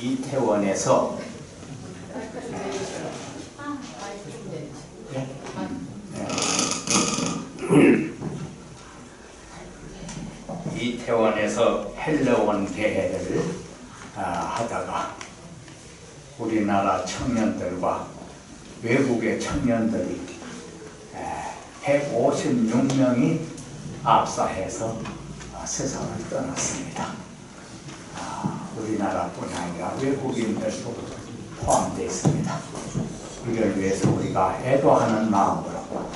이태원에서 이태원에서 헬러원 대회를 하다가 우리나라 청년들과 외국의 청년들이 156명이 압사해서 세상을 떠났습니다. 우리나라뿐 아니라 외국인들도 포함되어 있습니다. 이를 위해서 우리가 애도하는 마음으로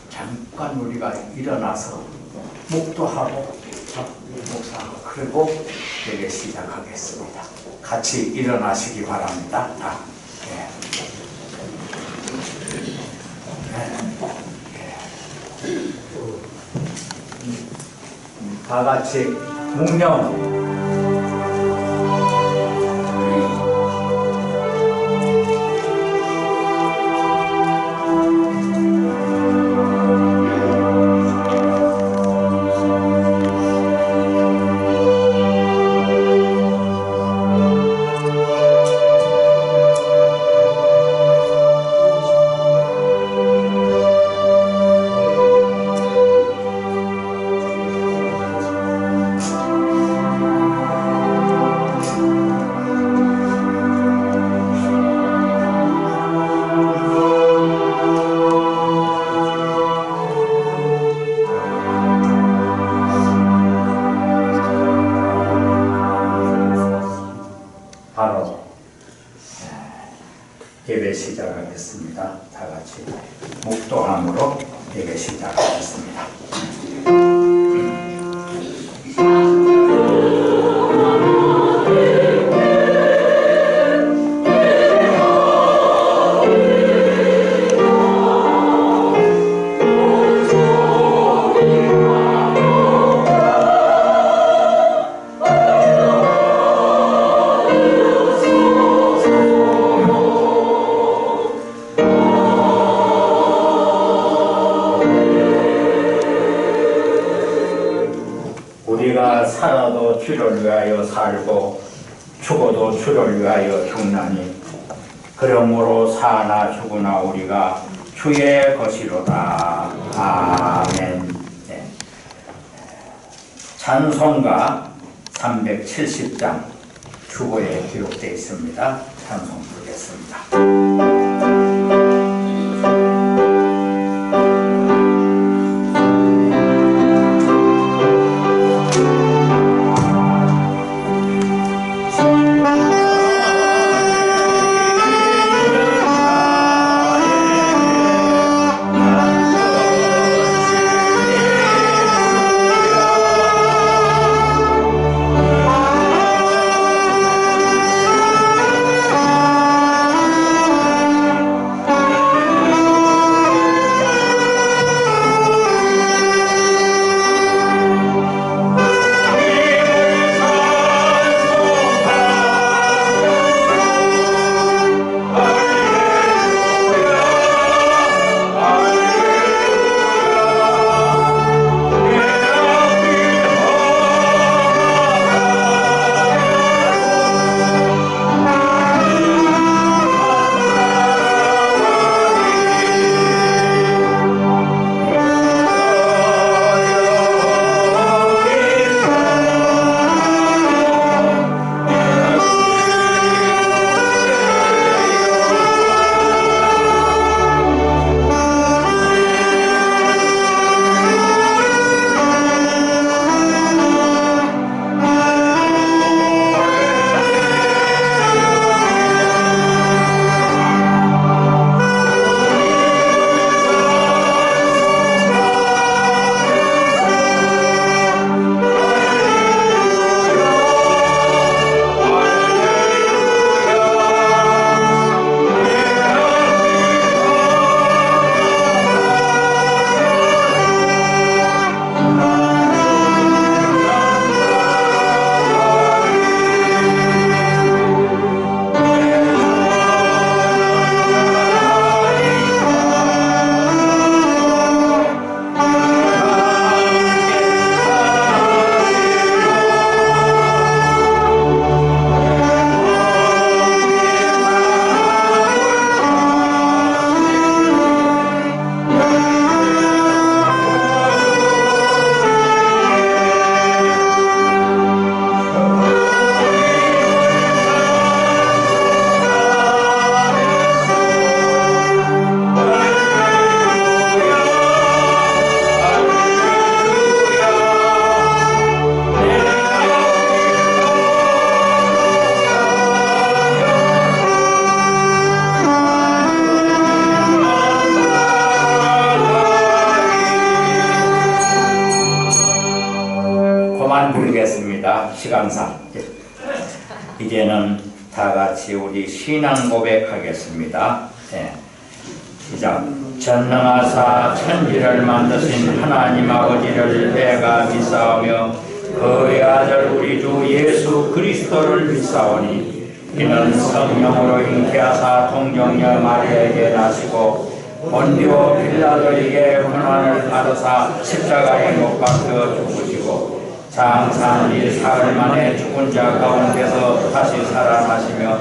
잠깐 우리가 일어나서 묵도하고 묵상하고 그리고 예배 시작하겠습니다. 같이 일어나시기 바랍니다. 다 같이 묵념. 바로 예배 시작하겠습니다. 다 같이 묵도함으로 예배 시작하겠습니다. 우리가 살아도 주를 위하여 살고 죽어도 주를 위하여 죽나니 그러므로 사나 죽으나 우리가 주의 것이로다. 아멘. 네. 찬송가 370장 주보에 기록되어 있습니다. 찬송 부르겠습니다. 시간상 이제는 다 같이 우리 신앙 고백하겠습니다. 네. 시작. 전능하사 천지를 만드신 하나님 아버지를 내가 믿사오며 그의 아들 우리 주 예수 그리스도를 믿사오니 이는 성령으로 잉태하사 동정녀 마리아에게 나시고 본디오 빌라도에게 고난을 받으사 십자가에 못 박혀 죽으시고 장사한 지 사흘 만에 죽은 자 가운데서 다시 살아나시며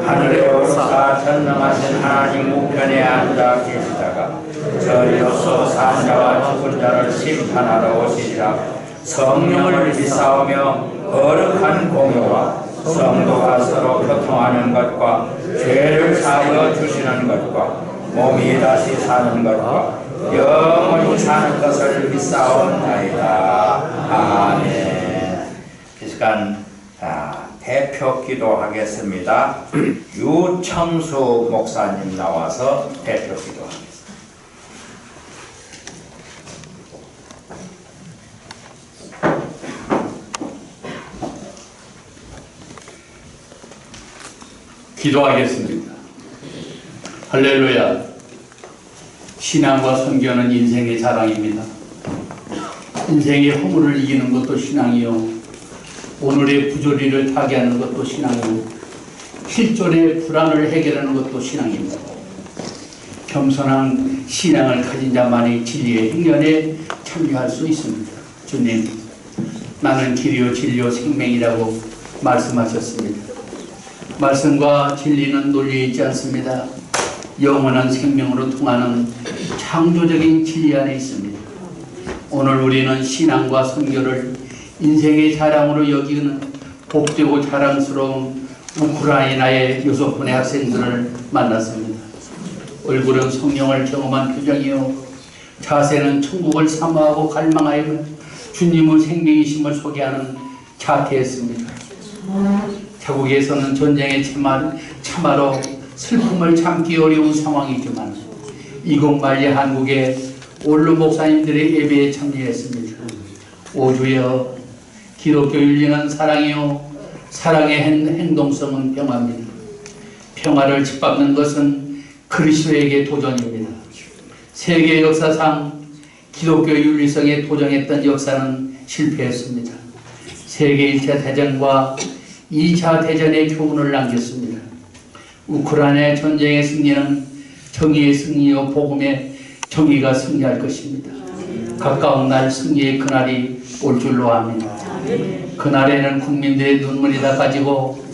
하늘에 오르사 전능하신 하나님 우편에 앉아 계시다가 저리로서 산 자와 죽은 자를 심판하러 오시리라. 성령을 믿사오며 거룩한 공유와 성도가 서로 교통하는 것과 죄를 사하여 주시는 것과 몸이 다시 사는 것과 영원히 사는 것을 믿사옵나이다. 아멘. 이 시간 대표 기도하겠습니다. 유청수 목사님 나와서 대표 기도하겠습니다. 기도하겠습니다. 할렐루야. 신앙과 선교는 인생의 자랑입니다. 인생의 허물을 이기는 것도 신앙이요, 오늘의 부조리를 타개하는 것도 신앙이요, 실존의 불안을 해결하는 것도 신앙입니다. 겸손한 신앙을 가진 자만이 진리의 행연에 참여할 수 있습니다. 주님, 나는 길이요 진리요 생명이라고 말씀하셨습니다. 말씀과 진리는 논리에 있지 않습니다. 영원한 생명으로 통하는 창조적인 진리 안에 있습니다. 오늘 우리는 신앙과 선교를 인생의 자랑으로 여기는 복되고 자랑스러운 우크라이나의 6분의 학생들을 만났습니다. 얼굴은 성령을 경험한 표정이요, 자세는 천국을 사모하고 갈망하여 주님의 생명이심을 소개하는 자태였습니다. 자국에서는 전쟁의 참화로 슬픔을 참기 어려운 상황이지만 이곳말리 한국의 원로 목사님들의 예배에 참여했습니다. 오 주여, 기독교 윤리는 사랑이요, 사랑의 행동성은 평화입니다. 평화를 짓밟는 것은 그리스도에게 도전입니다. 세계 역사상 기독교 윤리성에 도전했던 역사는 실패했습니다. 세계 1차 대전과 2차 대전의 교훈을 남겼습니다. 우크라이나 전쟁의 승리는 정의의 승리요, 복음의 정의가 승리할 것입니다. 가까운 날 승리의 그날이 올 줄로 압니다. 그날에는 국민들의 눈물이 닦아지고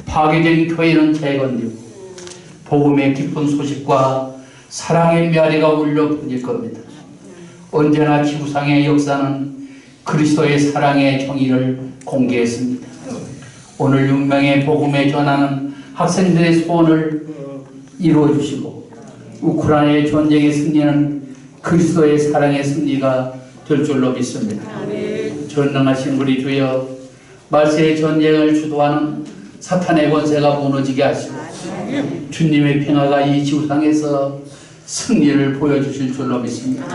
파괴된 교회는 재건되고 복음의 기쁜 소식과 사랑의 메아리가 울려 퍼질 겁니다. 언제나 지구상의 역사는 그리스도의 사랑의 정의를 공개했습니다. 오늘 6명의 복음에 전하는 학생들의 소원을 이루어 주시고 우크라이나의 전쟁의 승리는 그리스도의 사랑의 승리가 될 줄로 믿습니다. 전능하신 우리 주여, 말세의 전쟁을 주도하는 사탄의 권세가 무너지게 하시고 주님의 평화가 이 지구상에서 승리를 보여주실 줄로 믿습니다.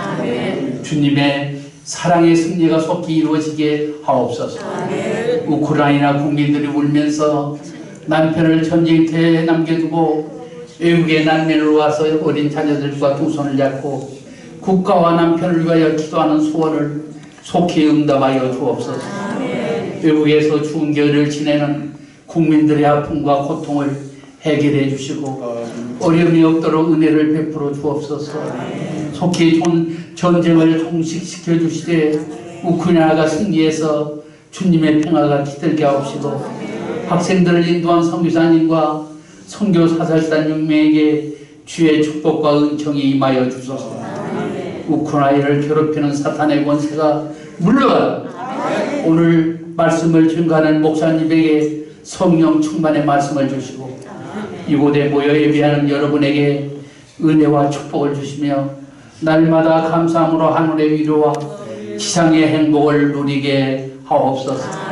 주님의 사랑의 승리가 속히 이루어지게 하옵소서. 우크라이나 국민들이 울면서 남편을 전쟁터에 남겨두고 외국의 난민으로 와서 어린 자녀들과 두 손을 잡고 국가와 남편을 위하여 기도하는 소원을 속히 응답하여 주옵소서. 외국에서 추운 겨울을 지내는 국민들의 아픔과 고통을 해결해 주시고 어려움이 없도록 은혜를 베풀어 주옵소서. 속히 전쟁을 종식시켜 주시되 우크라이나가 승리해서 주님의 평화가 깃들게 하옵시고 학생들을 인도한 선교사님과 선교 사살단 6명에게 주의 축복과 은총이 임하여 주소서. 우크라이나를 괴롭히는 사탄의 권세가 물러가 오늘 말씀을 증거하는 목사님에게 성령 충만의 말씀을 주시고 이곳에 모여 예배하는 여러분에게 은혜와 축복을 주시며 날마다 감사함으로 하늘의 위로와 지상의 행복을 누리게 하옵소서.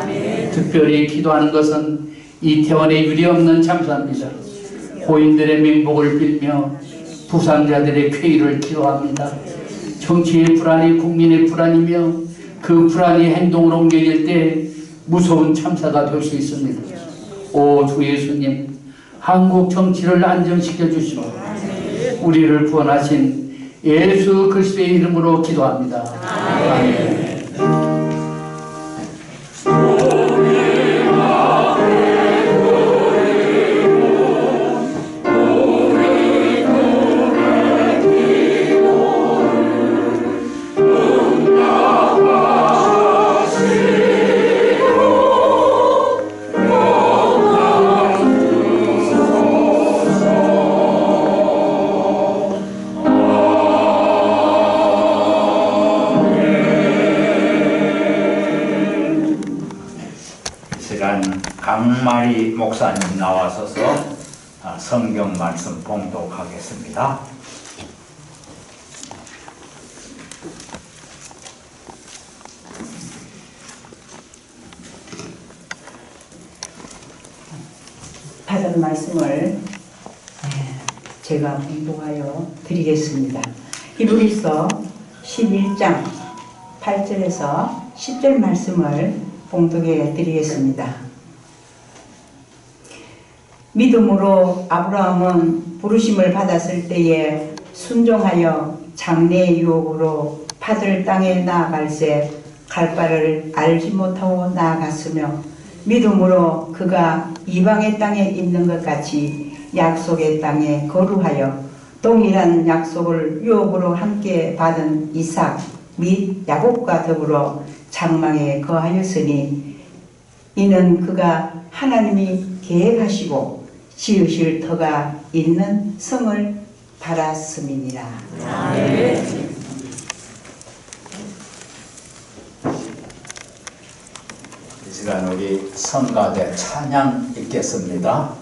특별히 기도하는 것은 이태원의 유례없는 참사입니다. 고인들의 명복을 빌며 부상자들의 쾌유를 기도합니다. 정치의 불안이 국민의 불안이며 그 불안이 행동으로 옮겨질 때 무서운 참사가 될 수 있습니다. 오 주 예수님, 한국 정치를 안정시켜 주시고 우리를 구원하신 예수 그리스도의 이름으로 기도합니다. 아멘. 강마리 목사님 나와서서 성경 말씀 봉독하겠습니다. 받은 말씀을 제가 봉독하여 드리겠습니다. 히브리서 11장 8절에서 10절 말씀을 봉독해 드리겠습니다. 믿음으로 아브라함은 부르심을 받았을 때에 순종하여 장래의 유혹으로 파들 땅에 나아갈새 갈 바를 알지 못하고 나아갔으며 믿음으로 그가 이방의 땅에 있는 것 같이 약속의 땅에 거류하여 동일한 약속을 유혹으로 함께 받은 이삭 및 야곱과 더불어 장막에 거하였으니 이는 그가 하나님이 계획하시고 지으실 터가 있는 성을 바랐음이니라. 아멘. 이 시간 우리 성가대 찬양 읽겠습니다.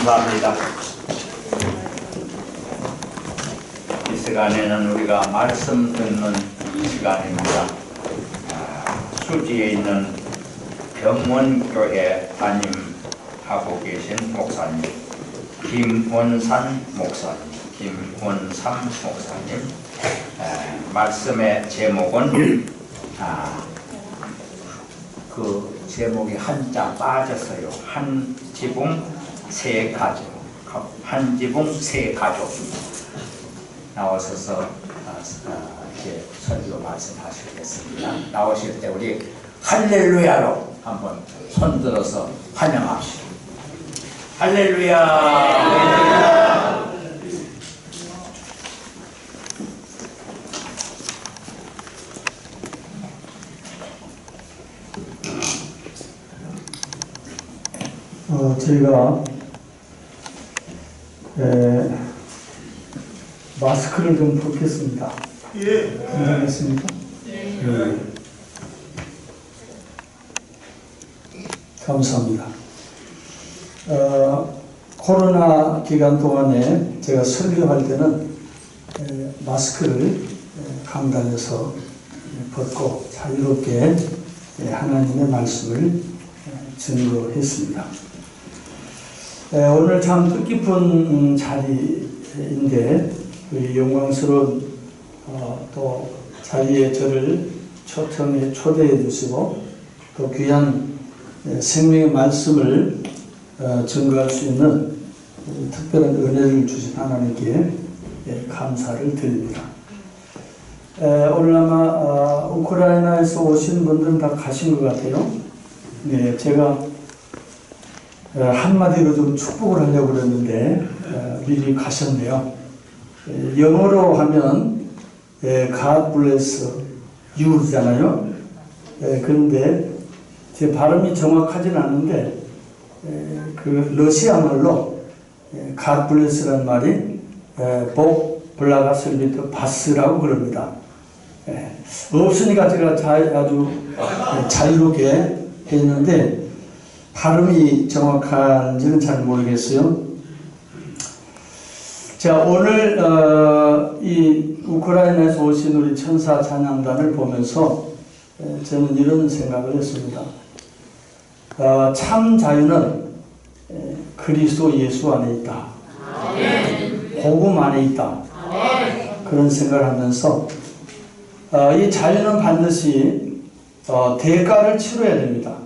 감사합니다. 이 시간에는 우리가 말씀 듣는 시간입니다. 수지에 있는 병원교회 담임하고 계신 목사님 김원산 목사님 말씀의 제목은 그 제목이 한자 빠졌어요. 한 지붕 세 가족, 한 지붕 세 가족 나오셔서 이렇게 설교 말씀하시겠습니다. 나오실 때 우리 할렐루야로 한번 손들어서 환영합시다. 할렐루야. 저희가 마스크를 좀 벗겠습니다. 괜찮겠습니까? 감사합니다. 코로나 기간 동안에 제가 설교할 때는 마스크를 강단에서 벗고 자유롭게 하나님의 말씀을 증거했습니다. 오늘 참 뜻깊은 자리인데 영광스러운 또 자리에 저를 초대해 주시고 또 귀한 생명의 말씀을 증거할 수 있는 특별한 은혜를 주신 하나님께 감사를 드립니다. 오늘 아마 우크라이나에서 오신 분들은 다 가신 것 같아요. 네, 제가 한마디로 좀 축복을 하려고 그랬는데 미리 가셨네요. 영어로 하면 God bless you잖아요. 그런데 제 발음이 정확하진 않는데 그 러시아 말로 God bless라는 말이 복 블라가슬비트 바스라고 그럽니다. 없으니까 제가 아주 자유롭게 했는데 발음이 정확한지는 잘 모르겠어요. 자, 오늘 이 우크라이나에서 오신 우리 천사 찬양단을 보면서 저는 이런 생각을 했습니다. 참 자유는 그리스도 예수 안에 있다. 복음 안에 있다. 그런 생각을 하면서 이 자유는 반드시 대가를 치러야 됩니다.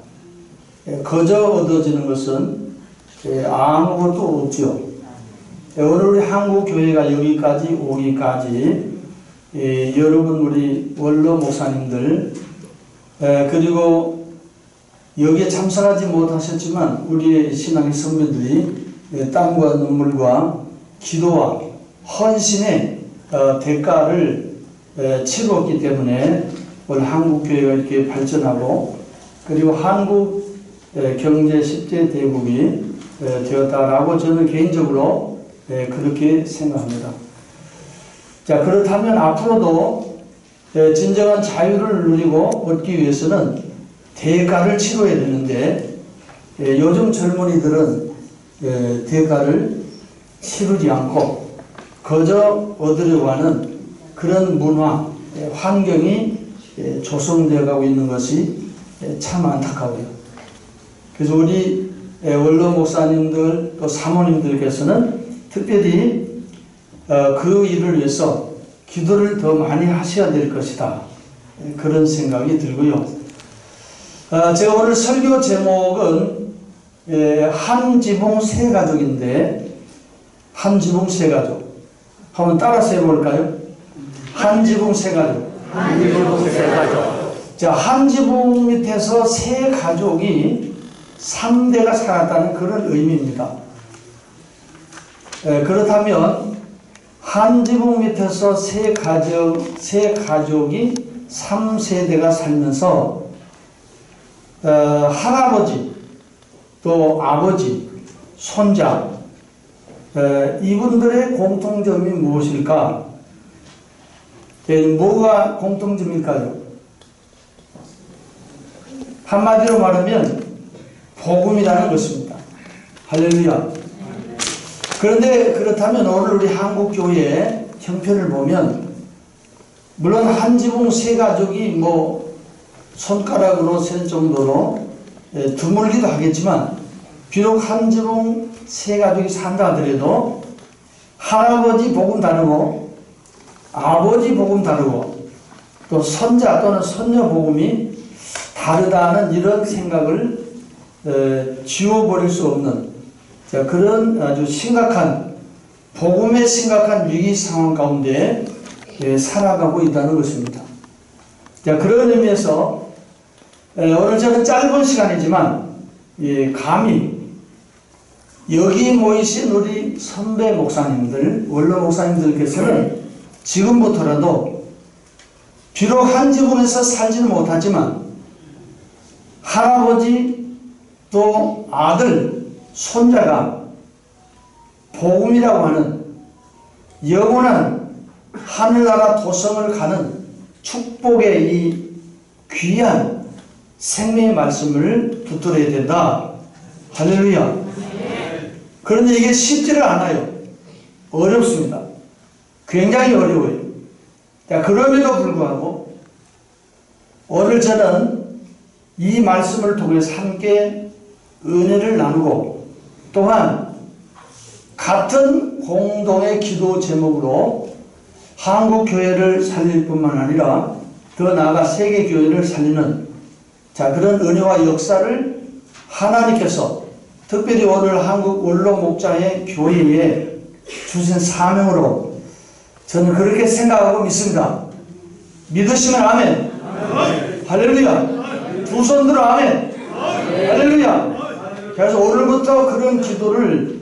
거저 얻어지는 것은 아무것도 없죠. 오늘 우리 한국 교회가 여기까지 오기까지 여러분 우리 원로 목사님들 그리고 여기에 참석하지 못하셨지만 우리의 신앙의 선배들이 땀과 눈물과 기도와 헌신의 대가를 치루었기 때문에 오늘 한국 교회가 이렇게 발전하고 그리고 한국 경제 10대 대국이 되었다라고 저는 개인적으로 그렇게 생각합니다. 자, 그렇다면 앞으로도 진정한 자유를 누리고 얻기 위해서는 대가를 치러야 되는데 요즘 젊은이들은 대가를 치르지 않고 거저 얻으려고 하는 그런 문화, 환경이 조성되어 가고 있는 것이 참 안타까워요. 그래서 우리 원로 목사님들 또 사모님들께서는 특별히 그 일을 위해서 기도를 더 많이 하셔야 될 것이다. 그런 생각이 들고요. 제가 오늘 설교 제목은 한 지붕 세 가족인데 한 지붕 세 가족 한번 따라서 해볼까요? 한 지붕 세 가족. 한 지붕 세 가족. 자, 한 지붕 밑에서 세 가족이 3대가 살았다는 그런 의미입니다. 그렇다면 한 지붕 밑에서 세 가족이 3세대가 살면서 할아버지 또 아버지 손자 이분들의 공통점이 무엇일까? 뭐가 공통점일까요? 한마디로 말하면 복음이라는 것입니다. 할렐루야. 그런데 그렇다면 오늘 우리 한국교회의 형편을 보면 물론 한 지붕 세 가족이 뭐 손가락으로 셀 정도로 드물기도 하겠지만 비록 한 지붕 세 가족이 산다 하더라도 할아버지 복음 다르고 아버지 복음 다르고 또 손자 또는 손녀 복음이 다르다는 이런 생각을 지워버릴 수 없는 그런 아주 심각한 복음의 심각한 위기 상황 가운데 살아가고 있다는 것입니다. 그런 의미에서 오늘 저는 짧은 시간이지만 감히 여기 모이신 우리 선배 목사님들, 원로 목사님들께서는 지금부터라도 비록 한 지붕에서 살지는 못하지만 할아버지 또 아들, 손자가 복음이라고 하는 영원한 하늘나라 도성을 가는 축복의 이 귀한 생명의 말씀을 붙들어야 된다. 할렐루야. 그런데 이게 쉽지를 않아요. 어렵습니다. 굉장히 어려워요. 그럼에도 불구하고 오늘 저는 이 말씀을 통해서 함께 은혜를 나누고 또한 같은 공동의 기도 제목으로 한국교회를 살릴 뿐만 아니라 더 나아가 세계교회를 살리는 그런 은혜와 역사를 하나님께서 특별히 오늘 한국 원로 목자의 교회에 주신 사명으로 저는 그렇게 생각하고 믿습니다. 믿으시면 아멘. 할렐루야. 두 손 들어 아멘. 할렐루야. 그래서 오늘부터 그런 기도를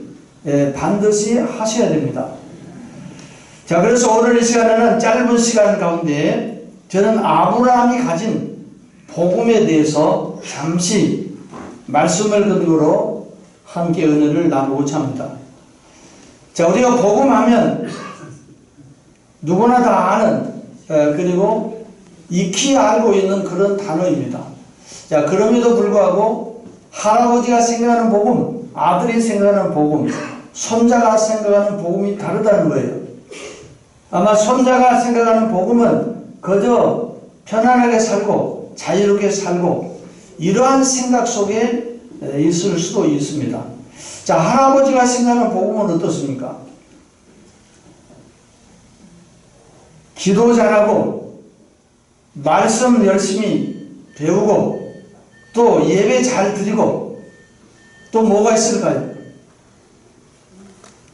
반드시 하셔야 됩니다. 그래서 오늘 이 시간에는 짧은 시간 가운데 저는 아브라함이 가진 복음에 대해서 잠시 말씀을 근거로 함께 은혜를 나누고자 합니다. 우리가 복음하면 누구나 다 아는 그리고 익히 알고 있는 그런 단어입니다. 그럼에도 불구하고 할아버지가 생각하는 복음, 아들이 생각하는 복음, 손자가 생각하는 복음이 다르다는 거예요. 아마 손자가 생각하는 복음은 그저 편안하게 살고 자유롭게 살고 이러한 생각 속에 있을 수도 있습니다. 할아버지가 생각하는 복음은 어떻습니까? 기도 잘하고 말씀 열심히 배우고 또 예배 잘 드리고 또 뭐가 있을까요?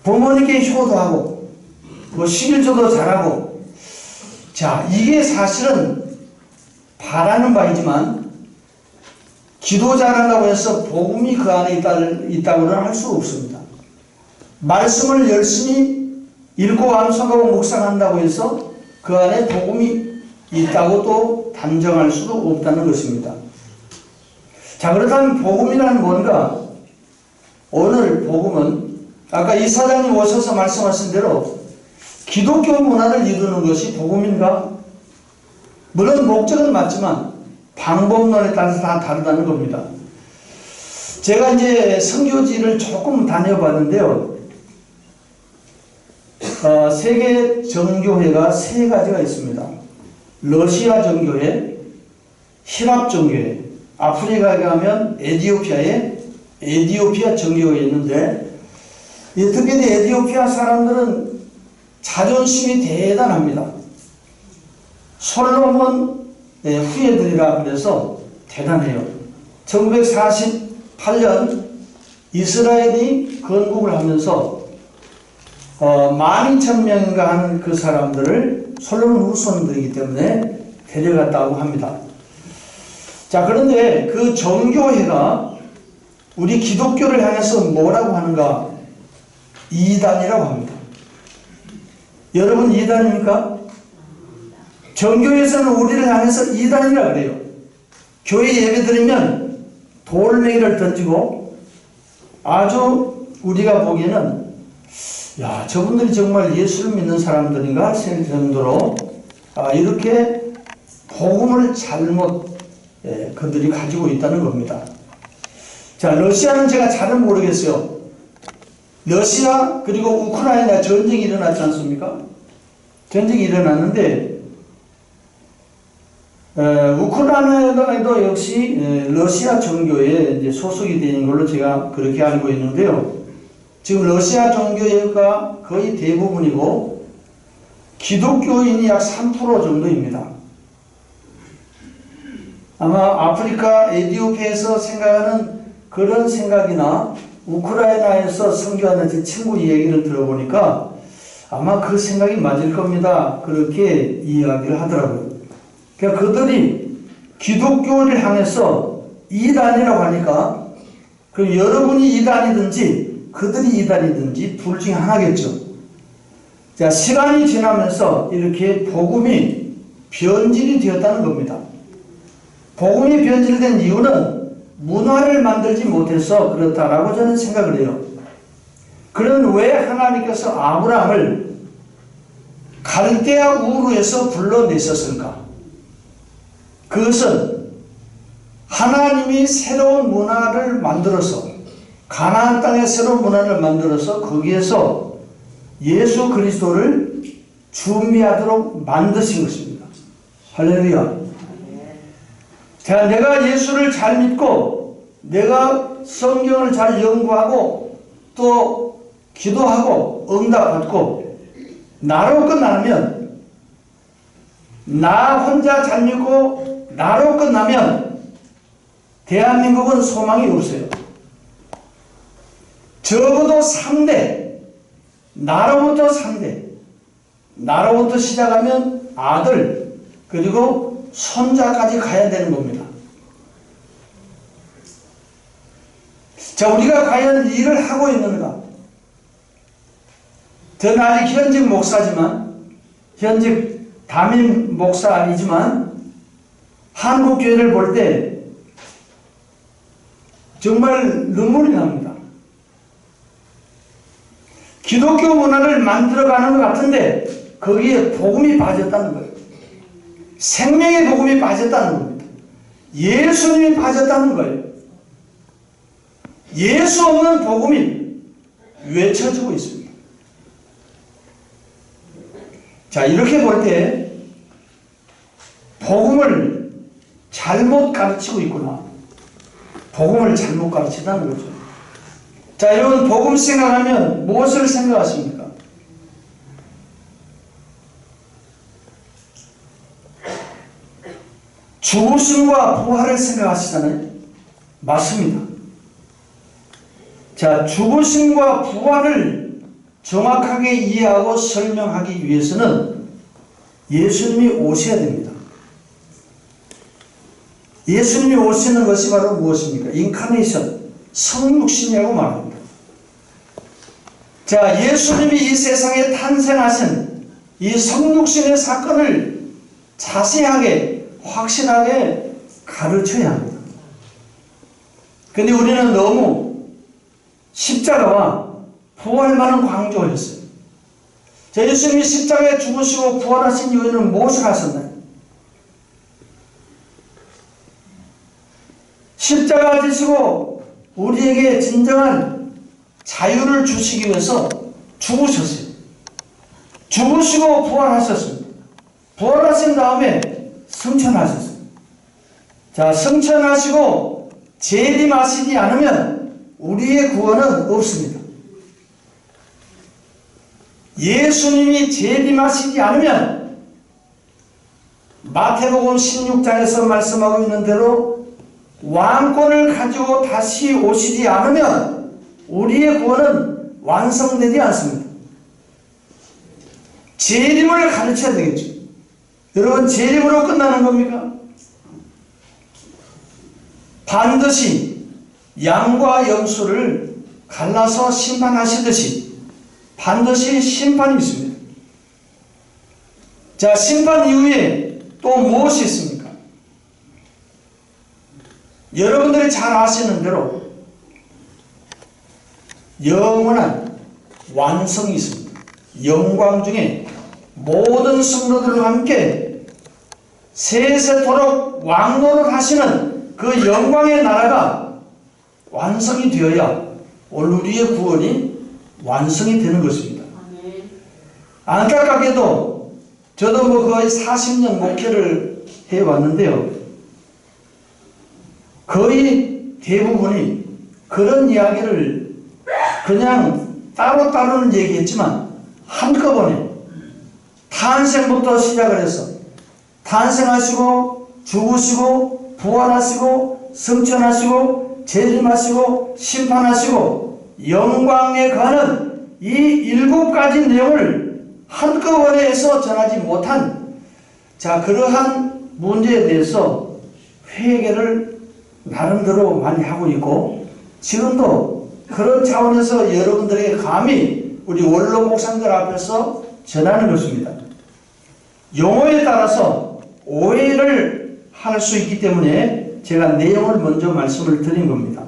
부모님께 효도하고 뭐 11조도 잘하고 이게 사실은 바라는 바이지만 기도 잘한다고 해서 복음이 그 안에 있다고는 할 수 없습니다. 말씀을 열심히 읽고 암송하고 묵상한다고 해서 그 안에 복음이 있다고 또 단정할 수도 없다는 것입니다. 그렇다면 복음이란 뭔가? 오늘 복음은 아까 이사장님 오셔서 말씀하신 대로 기독교 문화를 이루는 것이 복음인가? 물론 목적은 맞지만 방법론에 따라서 다 다르다는 겁니다. 제가 이제 선교지를 조금 다녀봤는데요. 세계 정교회가 세 가지가 있습니다. 러시아 정교회, 히랍 정교회, 아프리카에 가면 에티오피아에 에티오피아 정교회가 있는데 특별히 에티오피아 사람들은 자존심이 대단합니다. 솔로몬 후예들이라 그래서 대단해요. 1948년 이스라엘이 건국을 하면서 12,000명인가 하는 그 사람들을 솔로몬 후손들이기 때문에 데려갔다고 합니다. 그런데 그 정교회가 우리 기독교를 향해서 뭐라고 하는가? 이단이라고 합니다. 여러분 이단입니까? 정교회에서는 우리를 향해서 이단이라고 그래요. 교회 예배 드리면 돌멩이를 던지고 아주 우리가 보기에는 저분들이 정말 예수를 믿는 사람들인가 생길 정도로 이렇게 복음을 잘못 그들이 가지고 있다는 겁니다. 러시아는 제가 잘은 모르겠어요. 러시아 그리고 우크라이나 전쟁이 일어났지 않습니까? 전쟁이 일어났는데 우크라이나도 역시 러시아 종교에 이제 소속이 되는 걸로 제가 그렇게 알고 있는데요. 지금 러시아 종교가 거의 대부분이고 기독교인이 약 3% 정도입니다. 아마 아프리카 에티오피아에서 생각하는 그런 생각이나 우크라이나에서 선교하는 제 친구 얘기를 들어보니까 아마 그 생각이 맞을 겁니다. 그렇게 이야기를 하더라고요. 그러니까 그들이 기독교를 향해서 이단이라고 하니까 그 여러분이 이단이든지 그들이 이단이든지 둘 중에 하나겠죠. 자, 시간이 지나면서 이렇게 복음이 변질이 되었다는 겁니다. 복음이 변질된 이유는 문화를 만들지 못해서 그렇다라고 저는 생각을 해요. 그런 왜 하나님께서 아브라함을 갈대아 우르에서 불러내셨을까? 그것은 하나님이 새로운 문화를 만들어서 가나안 땅에 새로운 문화를 만들어서 거기에서 예수 그리스도를 준비하도록 만드신 것입니다. 할렐루야. 자, 내가 예수를 잘 믿고 내가 성경을 잘 연구하고 또 기도하고 응답받고 나로 끝나면 나 혼자 잘 믿고 나로 끝나면 대한민국은 소망이 없어요. 적어도 3대 나로부터 3대 나로부터 시작하면 아들 그리고 손자까지 가야 되는 겁니다. 자, 우리가 과연 일을 하고 있는가? 저는 아직 현직 목사지만 현직 담임 목사이지만 한국 교회를 볼 때 정말 눈물이 납니다. 기독교 문화를 만들어가는 것 같은데 거기에 복음이 빠졌다는 거예요. 생명의 복음이 빠졌다는 겁니다. 예수님이 빠졌다는 거예요. 예수 없는 복음이 외쳐지고 있습니다. 자, 이렇게 볼 때 복음을 잘못 가르치고 있구나. 복음을 잘못 가르치다는 거죠. 자, 여러분 복음 생각하면 무엇을 생각하십니까? 죽으심과 부활을 생각하시잖아요. 맞습니다. 자, 죽으심과 부활을 정확하게 이해하고 설명하기 위해서는 예수님이 오셔야 됩니다. 예수님이 오시는 것이 바로 무엇입니까? 인카네이션, 성육신이라고 말합니다. 자, 예수님이 이 세상에 탄생하신 이 성육신의 사건을 자세하게 확실하게 가르쳐야 합니다. 근데 우리는 너무 십자가와 부활만은 강조를 했어요. 자, 예수님이 십자가에 죽으시고 부활하신 이유는 무엇을 하셨나요? 십자가 지시고 우리에게 진정한 자유를 주시기 위해서 죽으셨어요. 죽으시고 부활하셨습니다. 부활하신 다음에 승천하셨어요. 자, 승천하시고 재림하시지 않으면 우리의 구원은 없습니다. 예수님이 재림하시지 않으면 마태복음 16장에서 말씀하고 있는 대로 왕권을 가지고 다시 오시지 않으면 우리의 구원은 완성되지 않습니다. 재림을 가르쳐야 되겠죠. 여러분, 재림으로 끝나는 겁니까? 반드시 양과 염소를 갈라서 심판하시듯이 반드시 심판이 있습니다. 자, 심판 이후에 또 무엇이 있습니까? 여러분들이 잘 아시는 대로 영원한 완성이 있습니다. 영광 중에 모든 성도들과 함께 세세토록 왕노를 하시는 그 영광의 나라가 완성이 되어야 오늘 우리의 구원이 완성이 되는 것입니다. 안타깝게도 저도 뭐 거의 40년 목회를 해왔는데요. 거의 대부분이 그런 이야기를 그냥 따로따로는 얘기했지만 한꺼번에 탄생부터 시작을 해서 탄생하시고 죽으시고 부활하시고 승천하시고 재림하시고 심판하시고 영광에 관한 이 7가지 내용을 한꺼번에 해서 전하지 못한 그러한 문제에 대해서 회개를 나름대로 많이 하고 있고 지금도 그런 차원에서 여러분들에게 감히 우리 원로 목사님들 앞에서 전하는 것입니다. 용어에 따라서 오해를 할 수 있기 때문에 제가 내용을 먼저 말씀을 드린 겁니다.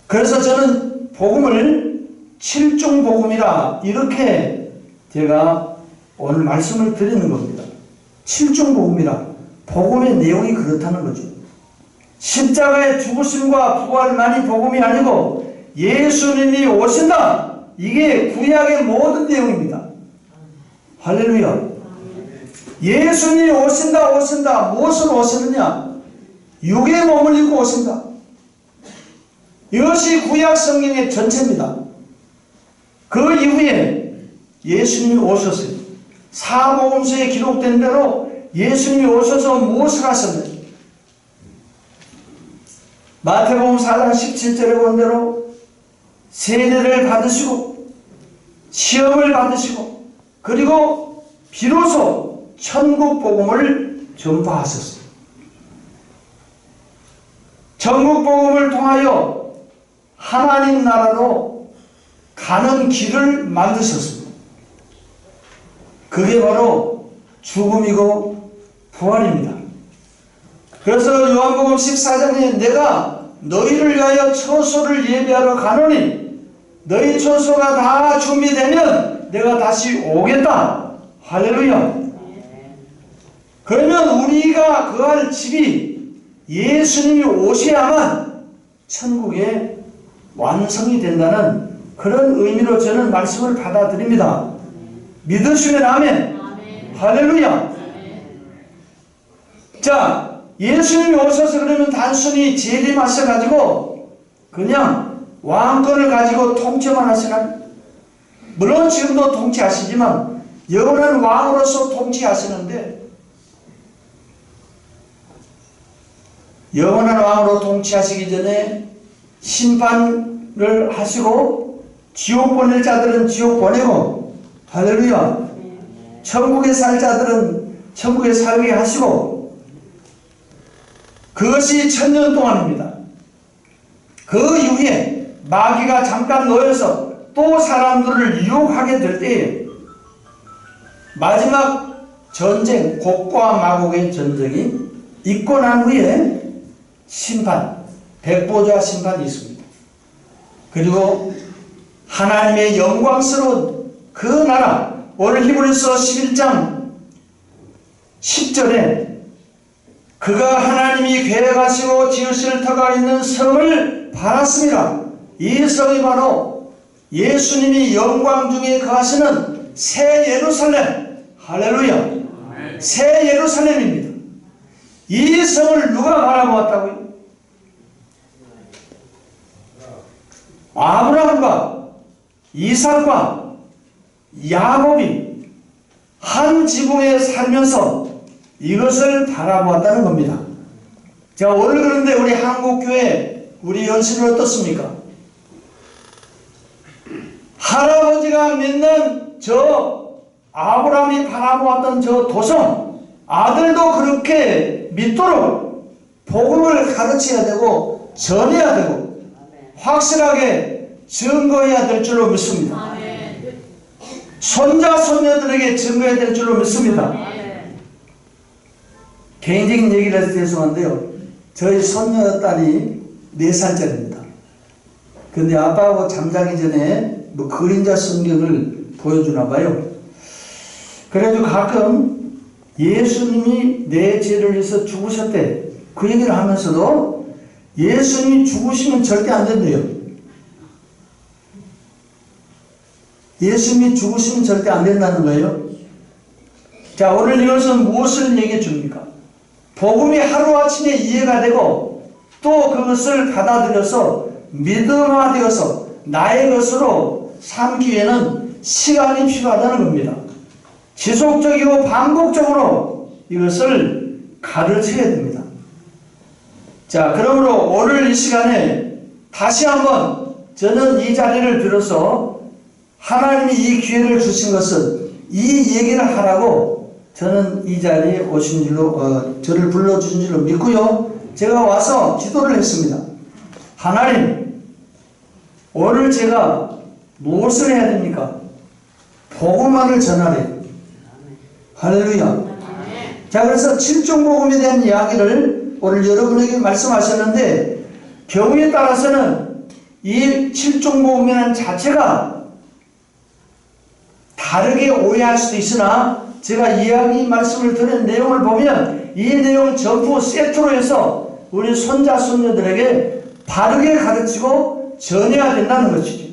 그래서 저는 복음을 7종 복음이라 이렇게 제가 오늘 말씀을 드리는 겁니다. 7종 복음이라 복음의 내용이 그렇다는 거죠. 십자가의 죽으심과 부활만이 복음이 아니고 예수님이 오신다. 이게 구약의 모든 내용입니다. 할렐루야. 예수님이 오신다. 무엇으로 오시느냐? 육의 몸을 입고 오신다. 이것이 구약 성경의 전체입니다. 그 이후에 예수님이 오셨어요. 사복음서에 기록된 대로 예수님이 오셔서 무엇을 하셨느냐? 마태복음 4장 17절에 본 대로 세례를 받으시고 시험을 받으시고 그리고 비로소 천국 복음을 전파하셨어요. 천국 복음을 통하여 하나님 나라로 가는 길을 만드셨습니다. 그게 바로 죽음이고 부활입니다. 그래서 요한복음 14장에 내가 너희를 위하여 처소를 예비하러 가노니 너희 처소가 다 준비되면 내가 다시 오겠다. 할렐루야. 그러면 우리가 거할 집이 예수님이 오셔야만 천국에 완성이 된다는 그런 의미로 저는 말씀을 받아들입니다. 믿으시면 아멘. 할렐루야. 자, 예수님이 오셔서 그러면 단순히 재림하셔가지고 그냥 왕권을 가지고 통치만 하시나요? 물론 지금도 통치하시지만 영원한 왕으로서 통치하시는데 영원한 왕으로 통치하시기 전에 심판을 하시고 지옥 보낼 자들은 지옥 보내고 할렐루야. 천국에 살 자들은 천국에 살게 하시고 그것이 1000년 동안입니다. 그 이후에 마귀가 잠깐 놓여서 또 사람들을 유혹하게 될 때에 마지막 전쟁, 곡과 마곡의 전쟁이 있고 난 후에 심판, 백보자 심판이 있습니다. 그리고 하나님의 영광스러운 그 나라, 오늘 히브리서 11장 10절에 그가 하나님이 계획하시고 지으실 터가 있는 성을 바랐습니다. 이 성이 바로 예수님이 영광 중에 거하시는 새 예루살렘. 할렐루야. 새 예루살렘입니다. 이 성을 누가 바라보았다고요? 아브라함과 이삭과 야곱이 한 지붕에 살면서 이것을 바라보았다는 겁니다. 자, 오늘 그런데 우리 한국교회 우리 연신은 어떻습니까? 할아버지가 믿는 저 아브라함이 바라보았던 저 도성 아들도 그렇게 믿도록 복음을 가르쳐야 되고 전해야 되고 확실하게 증거해야 될 줄로 믿습니다. 손자 손녀들에게 증거해야 될 줄로 믿습니다. 개인적인 얘기를 해서 죄송한데요. 저희 손녀딸이 4살짜리입니다. 근데 아빠하고 잠자기 전에 뭐 그림자 성경을 보여주나 봐요. 그래가지고 가끔 예수님이 내 죄를 위해서 죽으셨대. 그 얘기를 하면서도 예수님이 죽으시면 절대 안 된대요. 예수님이 죽으시면 절대 안 된다는 거예요. 자, 오늘 이것은 무엇을 얘기해 줍니까? 복음이 하루아침에 이해가 되고 또 그것을 받아들여서 믿음화되어서 나의 것으로 삼기 위해는 시간이 필요하다는 겁니다. 지속적이고 반복적으로 이것을 가르쳐야 됩니다. 자, 그러므로 오늘 이 시간에 다시 한번 저는 이 자리를 빌어서 하나님이 이 기회를 주신 것은 이 얘기를 하라고 저는 이 자리에 오신 줄로 저를 불러주신 줄로 믿고요. 제가 와서 기도를 했습니다. 하나님, 오늘 제가 무엇을 해야 됩니까? 복음만을 전하래요. 할렐루야. 자, 그래서 칠종복음에 대한 이야기를 오늘 여러분에게 말씀하셨는데 경우에 따라서는 이 칠종복음이라는 자체가 다르게 오해할 수도 있으나 제가 이야기 말씀을 드린 내용을 보면 이 내용을 전부 세트로 해서 우리 손자 손녀들에게 바르게 가르치고 전해야 된다는 것이죠.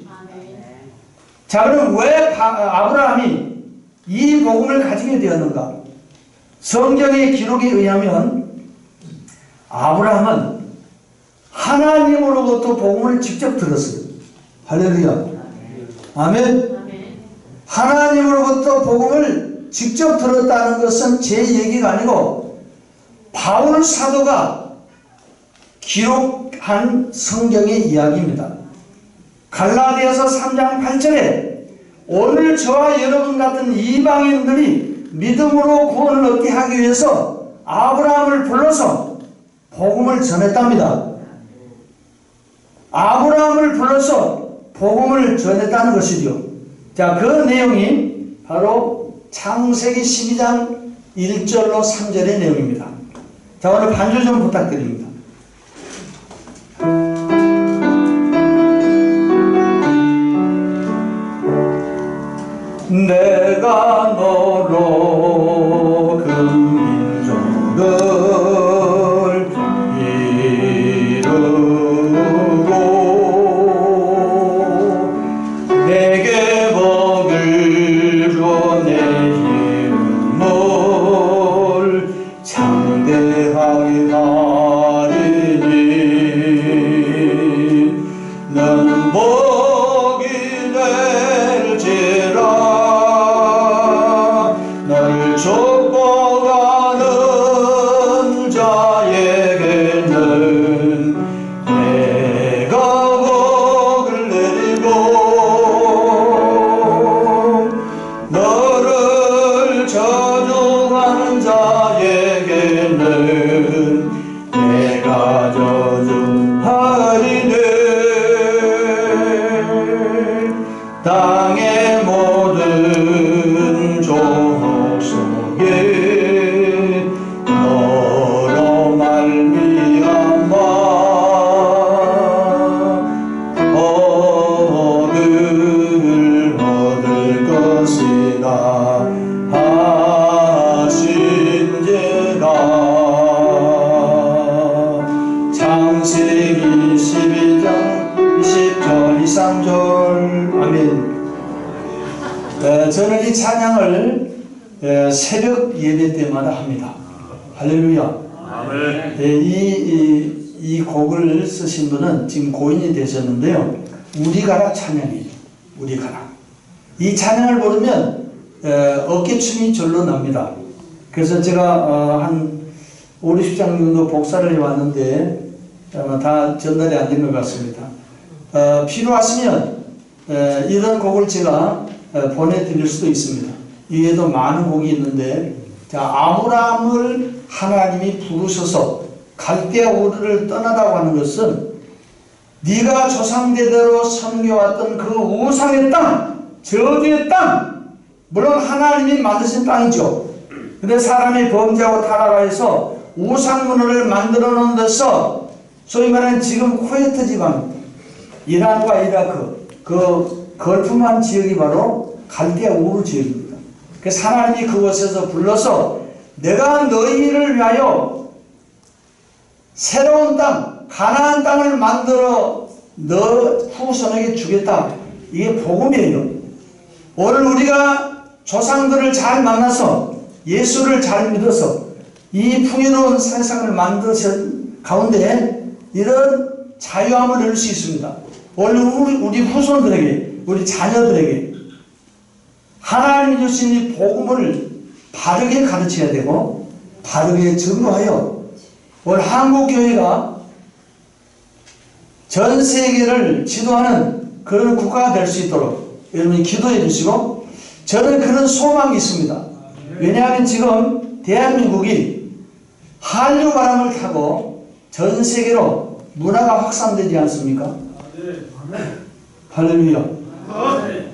자, 그럼 왜 아브라함이 이 복음을 가지게 되었는가? 성경의 기록에 의하면 아브라함은 하나님으로부터 복음을 직접 들었어요. 할렐루야. 아멘. 하나님으로부터 복음을 직접 들었다는 것은 제 얘기가 아니고 바울 사도가 기록한 성경의 이야기입니다. 갈라디아서 3장 8절에 오늘 저와 여러분 같은 이방인들이 믿음으로 구원을 얻게 하기 위해서 아브라함을 불러서 복음을 전했답니다. 아브라함을 불러서 복음을 전했다는 것이죠. 자, 그 내용이 바로 창세기 12장 1절로 3절의 내용입니다. 자, 오늘 반주 좀 부탁드립니다. 내가 너로 그 민족을 이루고 내게 복을 줘 내 이름을 창대하게 하리니 너는 복이 될지라 너를 축복하는 자에게는 내가 복을 내리고 너를 저주하는 자에게는 내가 저주하리니 땅의 모든 족속 속에 너로 말미암아 복을 얻을 것이라 하신지라. 창세기 12장 20절 23절. 아멘. 저는 이 찬양을 새벽 예배 때마다 합니다. 할렐루야. 아멘. 이 곡을 쓰신 분은 지금 고인이 되셨는데요. 우리가라 찬양이에요. 우리가라. 이 찬양을 부르면 어깨춤이 절로 납니다. 그래서 제가 한 5, 60장 정도 복사를 해왔는데 다 전달이 안 된 것 같습니다. 필요하시면 이런 곡을 제가 보내드릴 수도 있습니다. 이외에도 많은 곡이 있는데, 자, 아브라함을 하나님이 부르셔서 갈대아 우르를 떠나다고 하는 것은 네가 조상대대로 섬겨왔던 그 우상의 땅, 저주의 땅, 물론 하나님이 만드신 땅이죠. 근데 사람이 범죄하고 타락해서 우상문화를 만들어 놓은 데서 소위 말하는 지금 쿠웨이트 지방, 이란과 이라크, 그 걸프만 지역이 바로 갈대아 우르 지역입니다. 그래서 하나님이 그곳에서 불러서 내가 너희를 위하여 새로운 땅, 가나안 땅을 만들어 너 후손에게 주겠다. 이게 복음이에요. 오늘 우리가 조상들을 잘 만나서 예수를 잘 믿어서 이 풍요로운 세상을 만드신 가운데 이런 자유함을 누릴 수 있습니다. 오늘 우리 후손들에게, 우리 자녀들에게 하나님이 주신 이 복음을 바르게 가르쳐야 되고 바르게 증거하여 오늘 한국교회가 전 세계를 지도하는 그런 국가가 될 수 있도록 여러분이 기도해 주시고, 저는 그런 소망이 있습니다. 왜냐하면 지금 대한민국이 한류 바람을 타고 전 세계로 문화가 확산되지 않습니까? 할렐루야.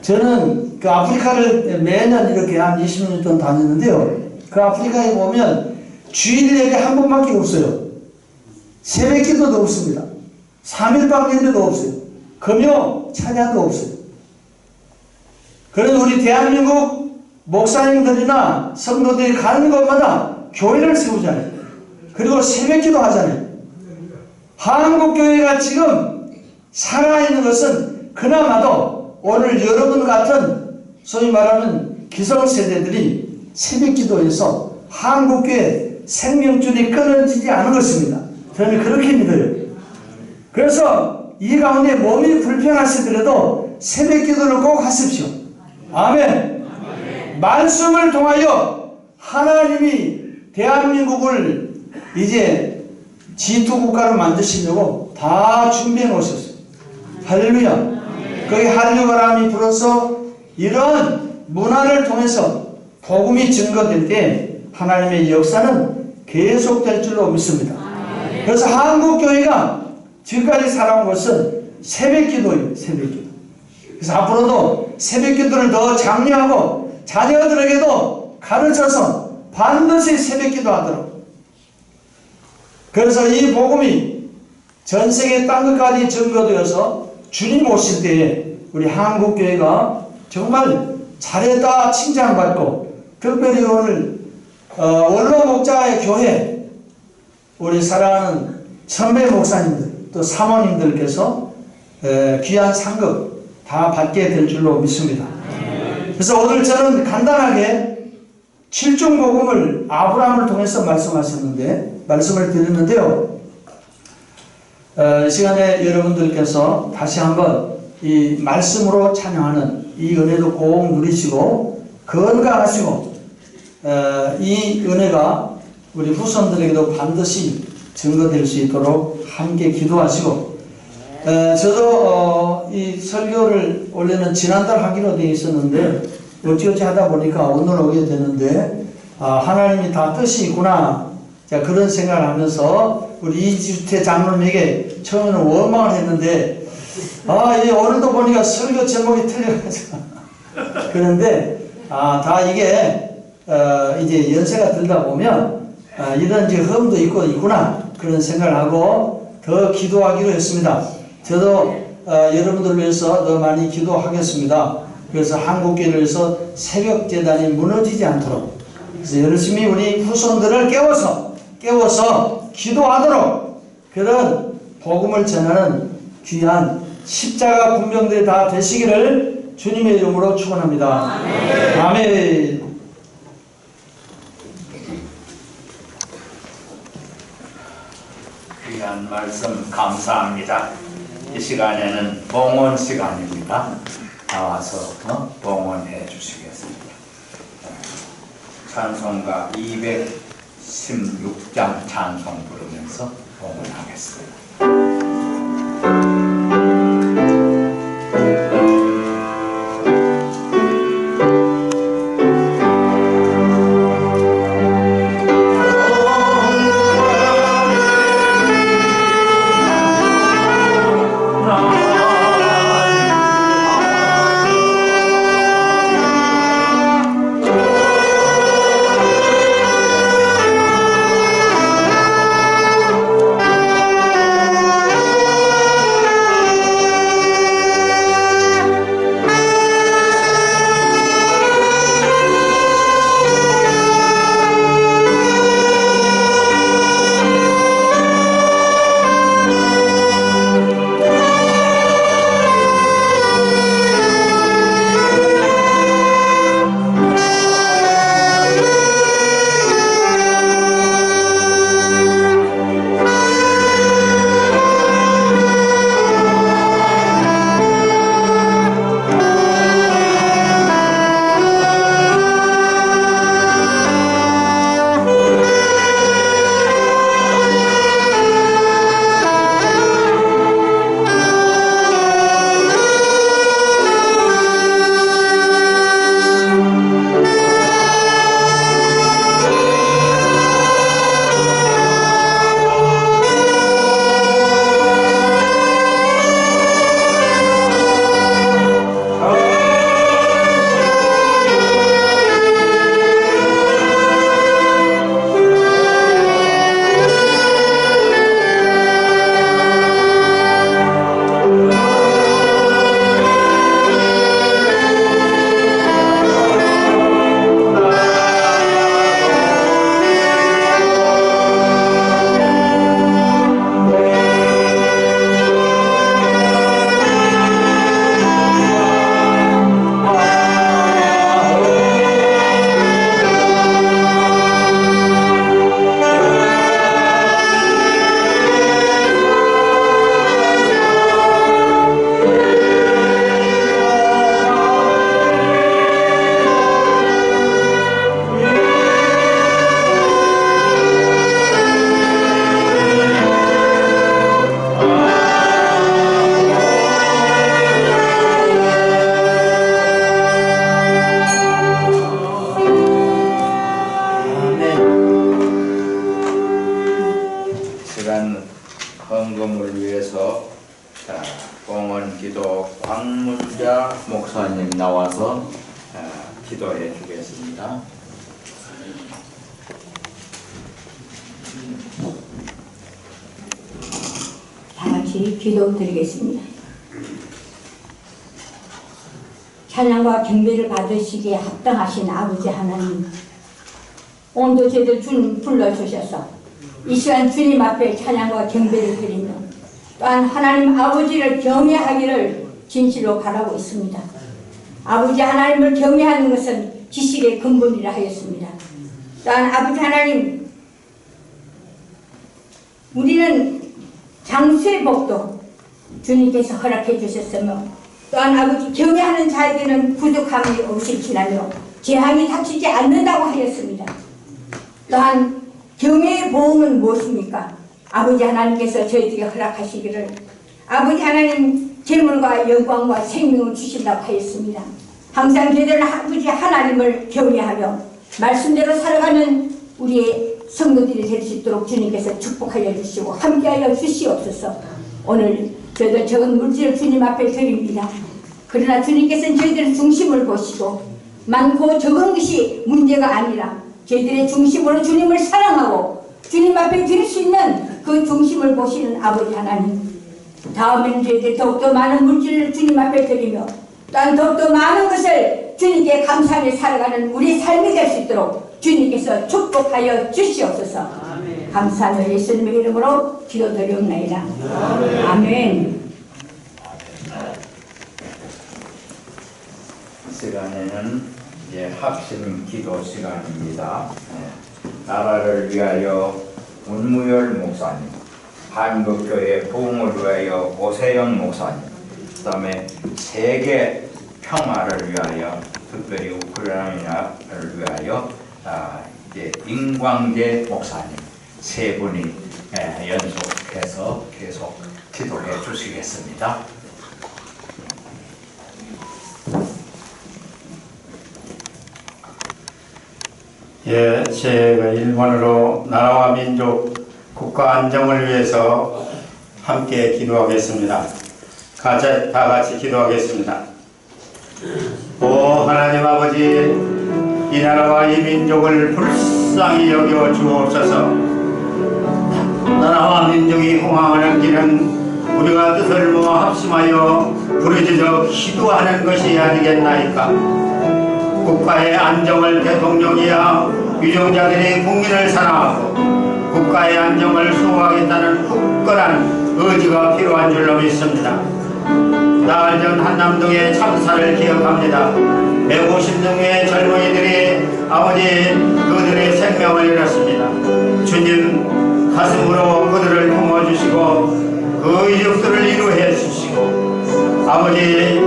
저는 그 아프리카를 매년 이렇게 한 20년 동안 다녔는데요. 그 아프리카에 보면 주일 예배 한 번밖에 없어요. 새벽 기도도 없습니다. 3일방 예배도 없어요. 금요 찬양도 없어요. 그래서 우리 대한민국 목사님들이나 성도들이 가는 곳마다 교회를 세우잖아요. 그리고 새벽 기도 하잖아요. 한국교회가 지금 살아있는 것은 그나마도 오늘 여러분 같은 소위 말하는 기성세대들이 새벽 기도에서 한국교회 생명줄이 끊어지지 않은 것입니다. 저는 그렇게 믿어요. 그래서 이 가운데 몸이 불편하시더라도 새벽 기도를 꼭 하십시오. 아멘. 말씀을 통하여 하나님이 대한민국을 이제 G2 국가로 만드시려고 다 준비해 놓으셨어요. 할렐루야. 거기 한류 바람이 불어서 이런 문화를 통해서 복음이 증거될 때 하나님의 역사는 계속될 줄로 믿습니다. 그래서 한국교회가 지금까지 살아온 것은 새벽기도예요. 새벽기도. 그래서 앞으로도 새벽기도를 더 장려하고 자녀들에게도 가르쳐서 반드시 새벽기도 하도록, 그래서 이 복음이 전 세계 딴 것까지 증거되어서 주님 오실 때에 우리 한국교회가 정말 잘했다 칭찬받고, 특별히 오늘 원로 목자의 교회 우리 사랑하는 선배 목사님들 또 사모님들께서 귀한 상급 다 받게 될 줄로 믿습니다. 그래서 오늘 저는 간단하게 7중 복음을 아브라함을 통해서 말씀을 드렸는데요. 이 시간에 여러분들께서 다시 한번 이 말씀으로 찬양하는 이 은혜도 꼭 누리시고 건강하시고, 이 은혜가 우리 후손들에게도 반드시 증거될 수 있도록 함께 기도하시고, 저도 이 설교를 원래는 지난달 하기로 되어 있었는데 어찌어찌 하다 보니까 오늘 오게 되는데, 하나님이 다 뜻이 있구나, 자, 그런 생각을 하면서 우리 이주태 장로님에게 처음에는 원망을 했는데, 오늘도 보니까 설교 제목이 틀려가지고 그런데 다 이게 이제 연세가 들다 보면 이런 이제 흠도 있구나, 그런 생각을 하고 더 기도하기로 했습니다. 저도 여러분들을 위해서 더 많이 기도하겠습니다. 그래서 한국교회를 위해서 새벽 재단이 무너지지 않도록, 그래서 열심히 우리 후손들을 깨워서 기도하도록 그런 복음을 전하는 귀한 십자가 군병들이 다 되시기를 주님의 이름으로 축원합니다. 아멘. 아멘. 귀한 말씀 감사합니다. 이 시간에는 봉헌 시간입니다. 나와서 봉헌해 주시겠습니다. 찬송가 216장 찬송 부르면서 봉헌하겠습니다. 위한 헌금을 위해서 봉헌기도 광문자 목사님 나와서 기도해 주겠습니다. 다 같이 기도드리겠습니다. 찬양과 경배를 받으시기에 합당하신 아버지 하나님, 오늘도 저희들 주님 불러주셔서 이 시간 주님 앞에 찬양과 경배를 드리며 또한 하나님 아버지를 경외하기를 진실로 바라고 있습니다. 아버지 하나님을 경외하는 것은 지식의 근본이라 하였습니다. 또한 아버지 하나님, 우리는 장수의 복도 주님께서 허락해 주셨으며 또한 아버지 경외하는 자에게는 부족함이 없이 지나며 재앙이 닥치지 않는다고 하였습니다. 또한 경외의 보응은 무엇입니까? 아버지 하나님께서 저희들에게 허락하시기를 아버지 하나님 재물과 영광과 생명을 주신다고 하였습니다. 항상 저희들은 아버지 하나님을 경외하며 말씀대로 살아가는 우리의 성도들이 될 수 있도록 주님께서 축복하여 주시고 함께하여 주시옵소서. 오늘 저희들 적은 물질을 주님 앞에 드립니다. 그러나 주님께서는 저희들의 중심을 보시고 많고 적은 것이 문제가 아니라 저희들의 중심으로 주님을 사랑하고 주님 앞에 드릴 수 있는 그 중심을 보시는 아버지 하나님, 다음에는 저희들이 더욱더 많은 물질을 주님 앞에 드리며 또한 더욱더 많은 것을 주님께 감사하며 살아가는 우리 삶이 될 수 있도록 주님께서 축복하여 주시옵소서. 아멘. 감사하며 예수님의 이름으로 기도드리옵나이다. 아멘. 시간에는 이제 합심 기도 시간입니다. 나라를 위하여 문무열 목사님, 한국교회 부흥을 위하여 오세영 목사님, 그 다음에 세계 평화를 위하여 특별히 우크라이나를 위하여 이제 임광재 목사님 세 분이 연속해서 계속 기도해 주시겠습니다. 예, 제가 일본으로 나라와 민족, 국가 안정을 위해서 함께 기도하겠습니다. 다 같이 기도하겠습니다. 오 하나님 아버지, 이 나라와 이 민족을 불쌍히 여겨 주옵소서. 나라와 민족이 흥황하는 길은 우리가 뜻을 모아 합심하여 부르짖어 기도하는 것이 아니겠나이까. 국가의 안정을 대통령이야 유정자들이 국민을 사랑하고 국가의 안정을 수호하겠다는 굳건한 의지가 필요한 줄로 믿습니다. 나흘 전 한남동의 참사를 기억합니다. 150명의 젊은이들이 아버지 그들의 생명을 잃었습니다. 주님 가슴으로 그들을 품어주시고 그 이적들을 이루해 주시고 아버지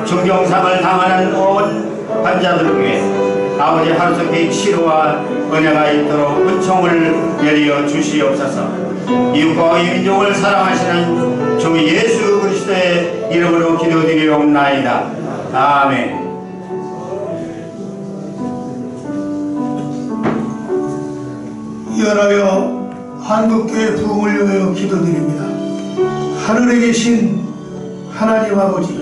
중경상을 당하는 온 환자들을 위해 아버지 하루속히 치료와 은혜가 있도록 은총을 내려 주시옵소서. 이웃과 이 민족을 사랑하시는 주 예수 그리스도의 이름으로 기도드리옵나이다. 아멘. 연하여 한국교회 부흥을 위하여 기도드립니다. 하늘에 계신 하나님 아버지,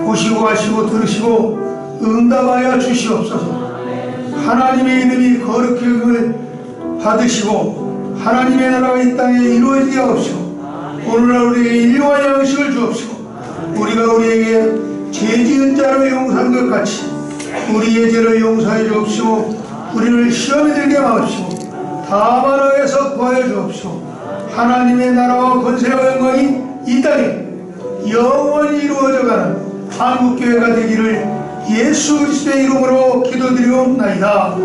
보시고 하시고 들으시고 응답하여 주시옵소서. 하나님의 이름이 거룩함을 받으시고 하나님의 나라가 이 땅에 이루어지게 하옵시고 오늘날 우리에게 일용할 양식을 주옵시고 우리가 우리에게 죄지은 자를 용서한 것 같이 우리의 죄를 용서해 주옵시고 우리를 시험에 들게 하옵시고 다만 악에서 구하여 주옵시고 하나님의 나라와 권세와 영광이 이 땅에 영원히 이루어져가는 한국교회가 되기를 예수 그리스도의 이름으로 기도드리옵나이다.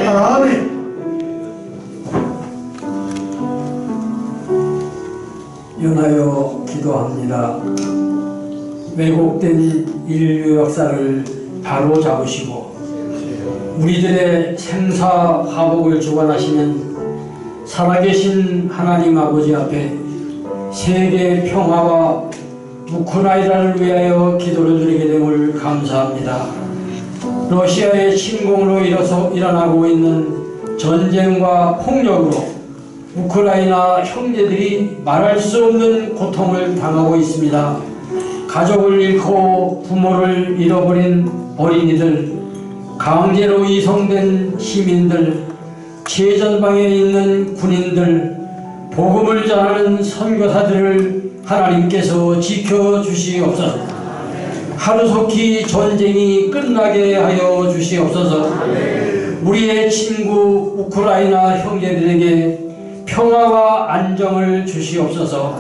아멘. 연하여 기도합니다. 왜곡된 인류 역사를 바로 잡으시고 우리들의 생사화복을 주관하시는 살아계신 하나님 아버지 앞에 세계 평화와 우크라이나를 위하여 기도를 드리게 됨을 감사합니다. 러시아의 침공으로 일어나고 있는 전쟁과 폭력으로 우크라이나 형제들이 말할 수 없는 고통을 당하고 있습니다. 가족을 잃고 부모를 잃어버린 어린이들, 강제로 이송된 시민들, 최전방에 있는 군인들, 복음을 전하는 선교사들을 하나님께서 지켜주시옵소서. 하루속히 전쟁이 끝나게 하여 주시옵소서. 우리의 친구 우크라이나 형제들에게 평화와 안정을 주시옵소서.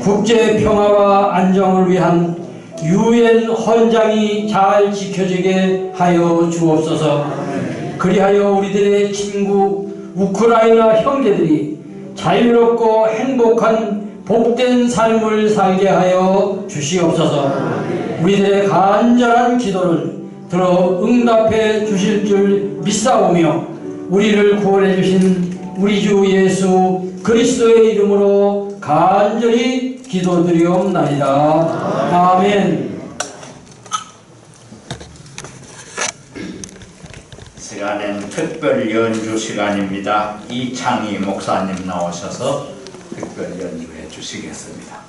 국제 평화와 안정을 위한 유엔 헌장이 잘 지켜지게 하여 주옵소서. 그리하여 우리들의 친구 우크라이나 형제들이 자유롭고 행복한 복된 삶을 살게 하여 주시옵소서. 우리들의 간절한 기도를 들어 응답해 주실 줄 믿사오며 우리를 구원해 주신 우리 주 예수 그리스도의 이름으로 간절히 기도드리옵나이다. 아멘. 시간은 특별 연주 시간입니다. 이창희 목사님 나오셔서 특별 연주해 주시겠습니다.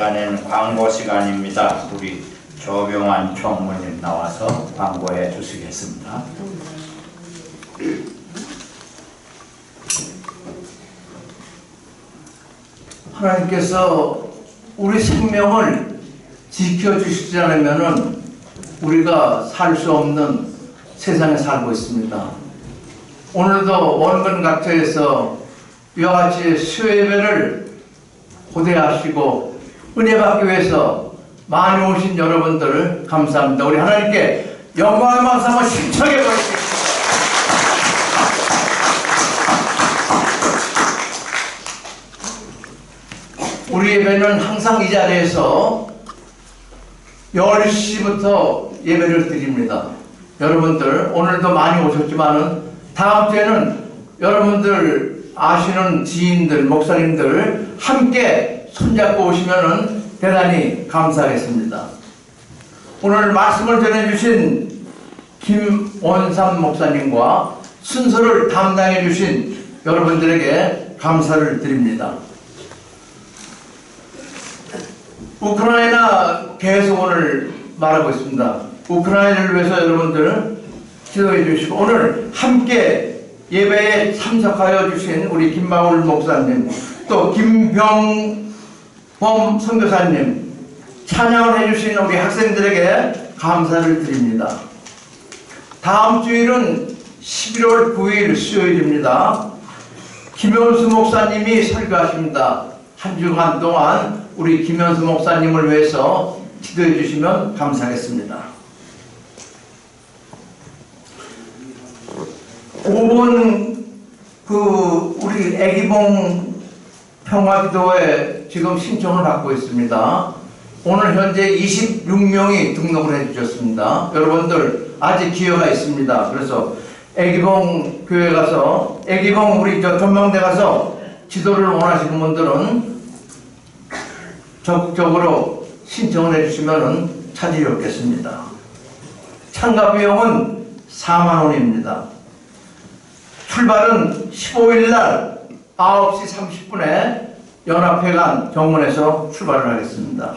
시간에는 광고 시간입니다. 우리 조병환 총무님 나와서 광고해 주시겠습니다. 하나님께서 우리 생명을 지켜주시지 않으면 우리가 살 수 없는 세상에 살고 있습니다. 오늘도 원근 각처에서 이와 같이 수요예배를 고대하시고 은혜 받기 위해서 많이 오신 여러분들 감사합니다. 우리 하나님께 영광의 박수 한번 힘차게 보내주십시오. 우리 예배는 항상 이 자리에서 10시부터 예배를 드립니다. 여러분들 오늘도 많이 오셨지만은 다음 주에는 여러분들 아시는 지인들, 목사님들 함께 손잡고 오시면은 대단히 감사하겠습니다. 오늘 말씀을 전해주신 김원삼 목사님과 순서를 담당해 주신 여러분들에게 감사를 드립니다. 우크라이나 계속 오늘 말하고 있습니다. 우크라이나를 위해서 여러분들 기도해 주시고 오늘 함께 예배에 참석하여 주신 우리 김마울 목사님 또 김병범 선교사님 찬양을 해주신 우리 학생들에게 감사를 드립니다. 다음 주일은 11월 9일 수요일입니다. 김현수 목사님이 설교하십니다. 한 주간 동안 우리 김현수 목사님을 위해서 기도해 주시면 감사하겠습니다. 5번 우리 애기봉 평화기도회 지금 신청을 받고 있습니다. 오늘 현재 26명이 등록을 해주셨습니다. 여러분들 아직 기회가 있습니다. 그래서 애기봉 교회 가서 애기봉 우리 전망대 가서 지도를 원하시는 분들은 적극적으로 신청을 해주시면 차질이 없겠습니다. 참가 비용은 4만 원입니다. 출발은 15일날 9시 30분에 연합회관 정문에서 출발을 하겠습니다.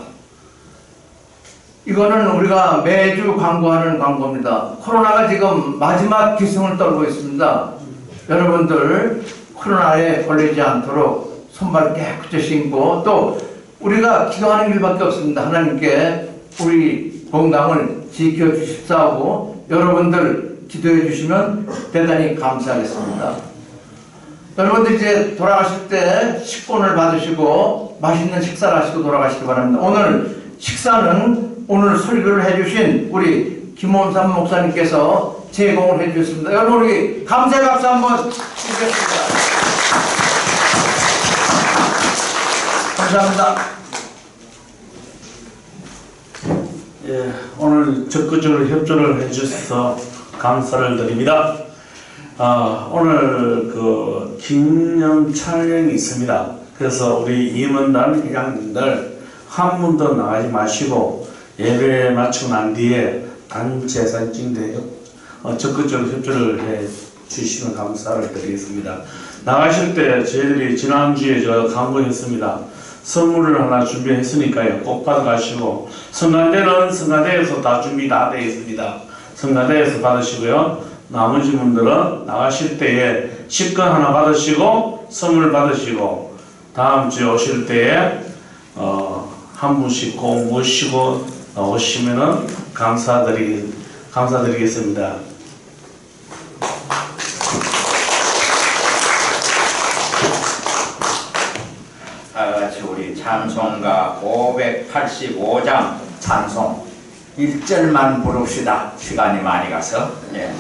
이거는 우리가 매주 광고하는 광고입니다. 코로나가 지금 마지막 기승을 떨고 있습니다. 여러분들 코로나에 걸리지 않도록 손발 깨끗이 씻고 또 우리가 기도하는 길밖에 없습니다. 하나님께 우리 건강을 지켜주십사하고 여러분들 기도해 주시면 대단히 감사하겠습니다. 여러분들 이제 돌아가실 때 식본을 받으시고 맛있는 식사를 하시고 돌아가시기 바랍니다. 오늘 식사는 오늘 설교를 해주신 우리 김원삼 목사님께서 제공을 해주셨습니다. 여러분 우리 감사의 박수 한번 드리겠습니다. 감사합니다. 예, 오늘 적극적으로 협조를 해주셔서 감사를 드립니다. 오늘 기념 촬영이 있습니다. 그래서 우리 임원단 회장님들 한 분도 나가지 마시고 예배 마치고 난 뒤에 단체 사진 찍는데 적극적으로 협조를 해 주시면 감사를 드리겠습니다. 나가실 때 저희들이 지난주에 광고했습니다. 선물을 하나 준비했으니까요. 꼭 받아가시고 성가대는 성가대에서 다 준비 다 되어 있습니다. 성가대에서 받으시고요. 나머지 분들은 나가실 때에 식권 하나 받으시고 선물 받으시고 다음 주에 오실 때에 한 분씩 꼭 모시고 오시면은 감사드리겠습니다. 다같이 우리 찬송가 585장 찬송 1절만 부릅시다. 시간이 많이 가서. 예.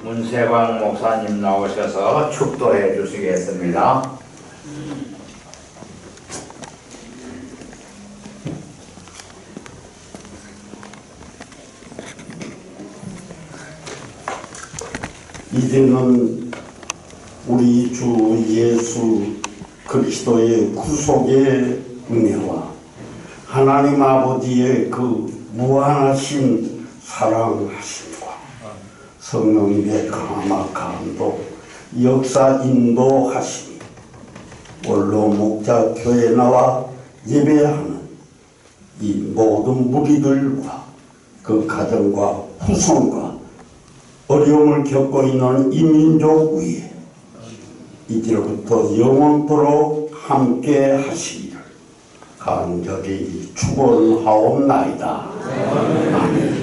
문세광 목사님 나오셔서 축도해 주시겠습니다. 이제는 우리 주 예수 그리스도의 구속의 은혜와 하나님 아버지의 그 무한하신 사랑하심과 성령의 강화 감독 역사 인도하심이 원로 목자 교회 나와 예배하는 이 모든 무리들과 그 가정과 후손과 어려움을 겪고 있는 이 민족 위에 이제부터 영원토록 함께 하시기를 간절히 축원하옵나이다. 아멘.